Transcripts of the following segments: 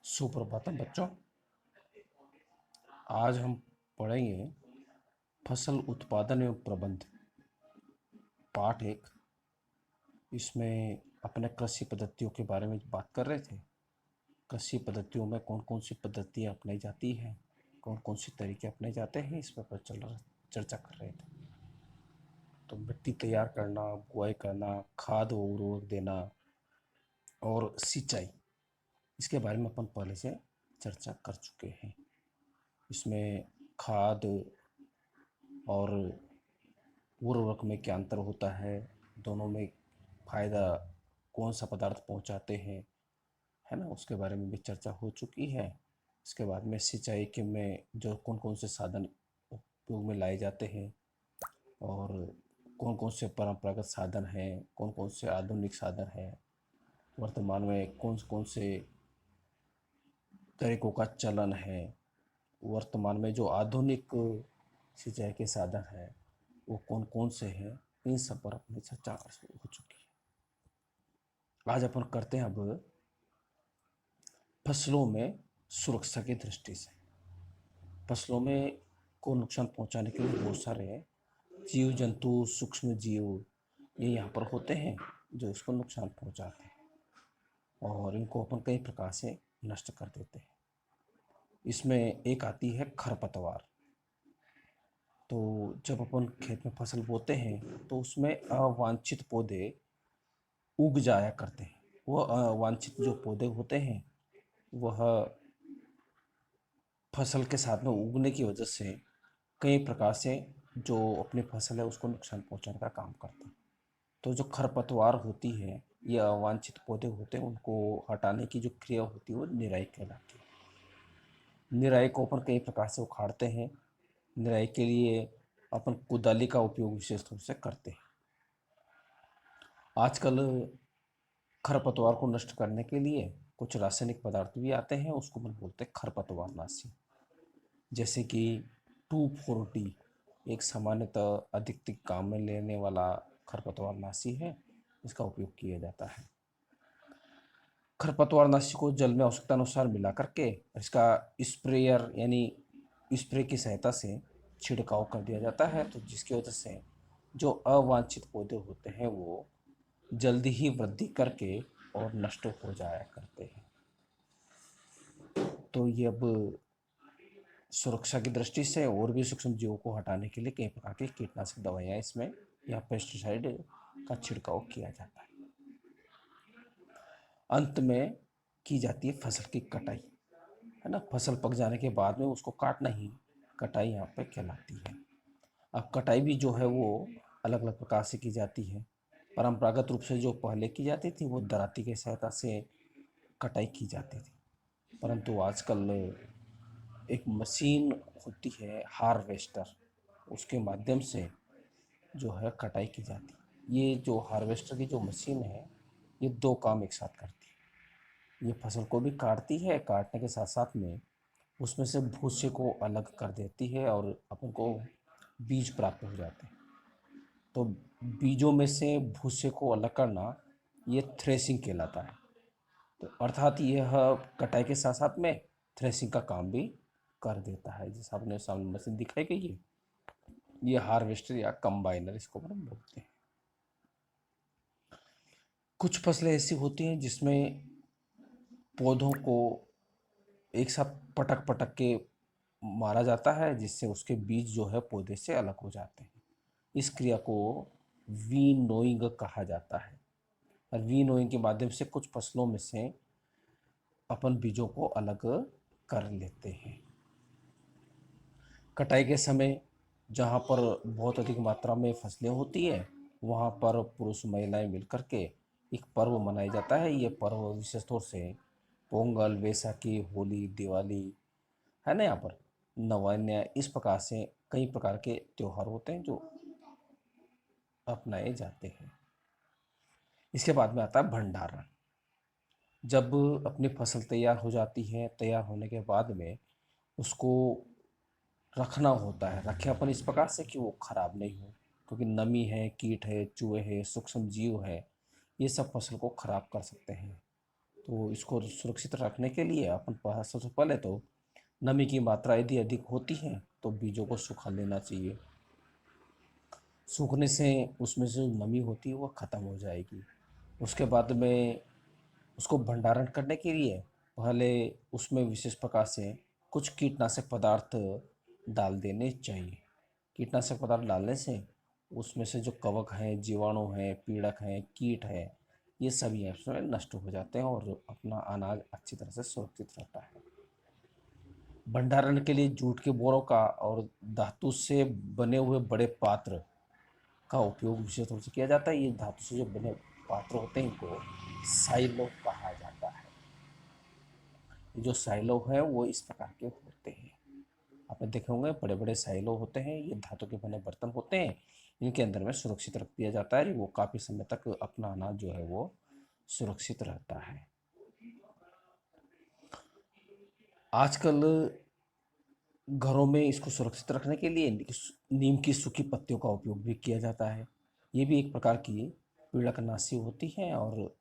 सुप्रभातम बच्चों। आज हम पढ़ेंगे फसल उत्पादन एवं प्रबंध पाठ 1। इसमें अपने कृषि पद्धतियों के बारे में बात कर रहे थे। कृषि पद्धतियों में कौन कौन सी पद्धतियाँ अपनाई जाती हैं, कौन कौन से तरीके अपनाए जाते हैं, इस पर चर्चा कर रहे थे। तो मिट्टी तैयार करना, बुआई करना, खाद व उर्वरक देना और सिंचाई, इसके बारे में अपन पहले से चर्चा कर चुके हैं। इसमें खाद और उर्वरक में क्या अंतर होता है, दोनों में फ़ायदा कौन सा पदार्थ पहुंचाते हैं, है ना, उसके बारे में भी चर्चा हो चुकी है। इसके बाद में सिंचाई के में जो कौन कौन से साधन उपयोग में लाए जाते हैं और कौन कौन से परंपरागत साधन हैं, कौन कौन से आधुनिक साधन हैं, वर्तमान में कौन कौन से तरीकों का चलन है, वर्तमान में जो आधुनिक सिंचाई के साधन हैं वो कौन कौन से हैं, इन सब पर अपनी चर्चा हो चुकी है। आज अपन करते हैं अब फसलों में सुरक्षा की दृष्टि से। फसलों में को नुकसान पहुंचाने के लिए बहुत सारे जीव जंतु, सूक्ष्म जीव ये यहाँ पर होते हैं जो उसको नुकसान पहुंचाते हैं और इनको अपन कई प्रकार से नष्ट कर देते हैं। इसमें एक आती है खरपतवार। तो जब अपन खेत में फसल बोते हैं तो उसमें अवांछित पौधे उग जाया करते हैं। वह अवांछित जो पौधे होते हैं वह फसल के साथ में उगने की वजह से कई प्रकार से जो अपनी फसल है उसको नुकसान पहुंचाने का काम करते हैं। तो जो खरपतवार होती है, ये अवांछित पौधे होते हैं, उनको हटाने की जो क्रिया होती है वो निराई कहलाती है। निराई को अपन कई प्रकार से उखाड़ते हैं। निराई के लिए अपन कुदाली का उपयोग विशेष रूप से करते हैं। आजकल खरपतवार को नष्ट करने के लिए कुछ रासायनिक पदार्थ भी आते हैं, उसको अपन बोलते हैं खरपतवारनाशी। जैसे कि 2,4-D एक सामान्यतः अधिकतर काम में लेने वाला खरपतवारनाशी है, इसका उपयोग किया जाता है। खरपतवारनाशी को जल में आवश्यकता अनुसार मिला करके इसका स्प्रेयर यानी स्प्रे की सहायता से छिड़काव कर दिया जाता है, तो जिसकी वजह से जो अवांछित पौधे होते हैं वो जल्दी ही वृद्धि करके और नष्ट हो जाया करते हैं। तो ये अब सुरक्षा की दृष्टि से और भी सूक्ष्म जीवों को हटाने के लिए कई प्रकार की कीटनाशक दवाइयाँ इसमें या पेस्टिसाइड का छिड़काव किया जाता है। अंत में की जाती है फसल की कटाई, है ना। फसल पक जाने के बाद में उसको काटना ही कटाई यहाँ पे कहलाती है। अब कटाई भी जो है वो अलग अलग प्रकार से की जाती है। परंपरागत रूप से जो पहले की जाती थी वो दराती की सहायता से कटाई की जाती थी, परंतु आजकल एक मशीन होती है हार्वेस्टर, उसके माध्यम से जो है कटाई की जाती है। ये जो हार्वेस्टर की जो मशीन है ये दो काम एक साथ करती है। ये फसल को भी काटती है, काटने के साथ साथ में उसमें से भूसे को अलग कर देती है और अपन को बीज प्राप्त हो जाते हैं। तो बीजों में से भूसे को अलग करना ये थ्रेसिंग कहलाता है। तो अर्थात यह कटाई के साथ साथ में थ्रेसिंग का काम भी कर देता है। जैसा आपने सामने मशीन दिखाई गई है, ये हार्वेस्टर या कंबाइनर इसको अपन बोलते हैं। कुछ फसलें ऐसी होती हैं जिसमें पौधों को एक साथ पटक पटक के मारा जाता है, जिससे उसके बीज जो है पौधे से अलग हो जाते हैं। इस क्रिया को विनोइंग कहा जाता है। और विनोइंग के माध्यम से कुछ फसलों में से अपन बीजों को अलग कर लेते हैं। कटाई के समय जहाँ पर बहुत अधिक मात्रा में फसलें होती है वहाँ पर पुरुष महिलाएं मिलकर के एक पर्व मनाया जाता है। ये पर्व विशेष तौर से पोंगल, वैसाखी, होली, दिवाली, है ना, यहाँ पर नवान्न, इस प्रकार से कई प्रकार के त्यौहार होते हैं जो अपनाए जाते हैं। इसके बाद में आता है भंडारण। जब अपनी फसल तैयार हो जाती है, तैयार होने के बाद में उसको रखना होता है। रखें अपन इस प्रकार से कि वो खराब नहीं हो, क्योंकि नमी है, कीट है, चूहे हैं, सूक्ष्म जीव है, ये सब फसल को खराब कर सकते हैं। तो इसको सुरक्षित रखने के लिए अपन सबसे पहले तो नमी की मात्रा यदि अधिक होती है तो बीजों को सुखा लेना चाहिए। सूखने से उसमें से जो नमी होती है वो ख़त्म हो जाएगी। उसके बाद में उसको भंडारण करने के लिए पहले उसमें विशेष प्रकार से कुछ कीटनाशक पदार्थ डाल देने चाहिए। कीटनाशक पदार्थ डालने से उसमें से जो कवक हैं, जीवाणु हैं, पीड़क हैं, कीट हैं, ये सभी उसमें नष्ट हो जाते हैं और अपना अनाज अच्छी तरह से सुरक्षित रहता है। भंडारण के लिए जूट के बोरों का और धातु से बने हुए बड़े पात्र का उपयोग विशेष रूप से किया जाता है। ये धातु से जो बने पात्र होते हैं इनको साइलो कहा जाता है। ये जो साइलो है वो इस प्रकार के होते हैं। आपने देखे होंगे बड़े बड़े साइलो होते हैं, ये धातु के बने बर्तन होते हैं। इनके अंदर में सुरक्षित रख दिया जाता है। वो काफ़ी समय तक अपना अनाज जो है वो सुरक्षित रहता है। आजकल घरों में इसको सुरक्षित रखने के लिए नीम की सूखी पत्तियों का उपयोग भी किया जाता है। ये भी एक प्रकार की पीड़कनाशी होती है और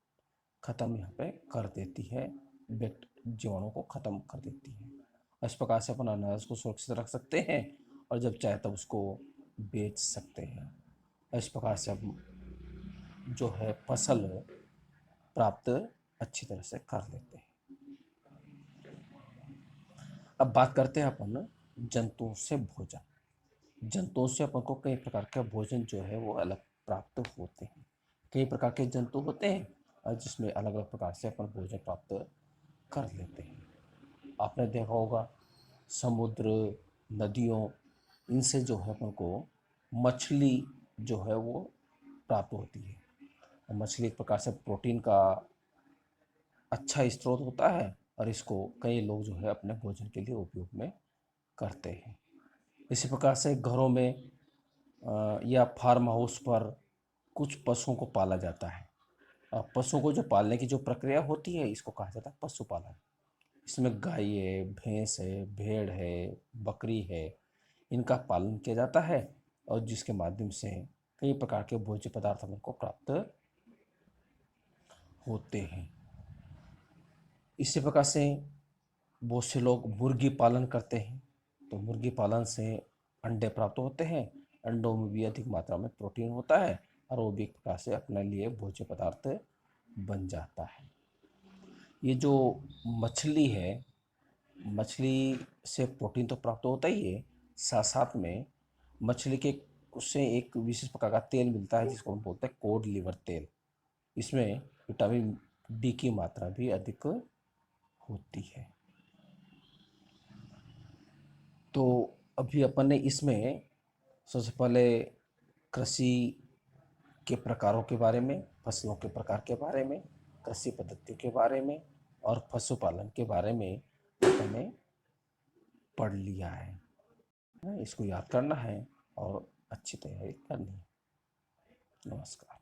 ख़त्म यहाँ पे कर देती है, जीवाणु को ख़त्म कर देती है। इस प्रकार से अपन अनाज को सुरक्षित रख सकते हैं और जब चाहे तब उसको बेच सकते हैं। इस प्रकार से अब जो है फसल प्राप्त अच्छी तरह से कर लेते हैं। अब बात करते हैं अपन जंतुओं से भोजन। जंतुओं से अपन को कई प्रकार का भोजन जो है वो अलग प्राप्त होते हैं। कई प्रकार के जंतु होते हैं और जिसमें अलग अलग प्रकार से अपन भोजन प्राप्त कर लेते हैं। आपने देखा होगा समुद्र, नदियों, इनसे जो है अपन को मछली जो है वो प्राप्त होती है। और मछली एक प्रकार से प्रोटीन का अच्छा स्रोत होता है और इसको कई लोग जो है अपने भोजन के लिए उपयोग में करते हैं। इसी प्रकार से घरों में या फार्म हाउस पर कुछ पशुओं को पाला जाता है। पशुओं को जो पालने की जो प्रक्रिया होती है इसको कहा जाता है पशुपालन। इसमें गाय है, भैंस है, भेड़ है, बकरी है, इनका पालन किया जाता है और जिसके माध्यम से कई प्रकार के भोज्य पदार्थ हमको प्राप्त होते हैं। इसी प्रकार से बहुत से लोग मुर्गी पालन करते हैं। तो मुर्गी पालन से अंडे प्राप्त होते हैं। अंडों में भी अधिक मात्रा में प्रोटीन होता है और वो भी एक प्रकार से अपने लिए भोज्य पदार्थ बन जाता है। ये जो मछली है, मछली से प्रोटीन तो प्राप्त होता ही है, साथ साथ में मछली के उससे एक विशेष प्रकार का तेल मिलता है जिसको हम बोलते हैं कोड लिवर तेल। इसमें विटामिन डी की मात्रा भी अधिक होती है। तो अभी अपन ने इसमें सबसे पहले कृषि के प्रकारों के बारे में, फसलों के प्रकार के बारे में, कृषि पद्धतियों के बारे में और पशुपालन के बारे में अपन ने पढ़ लिया है। इसको याद करना है और अच्छी तैयारी करनी है। नमस्कार।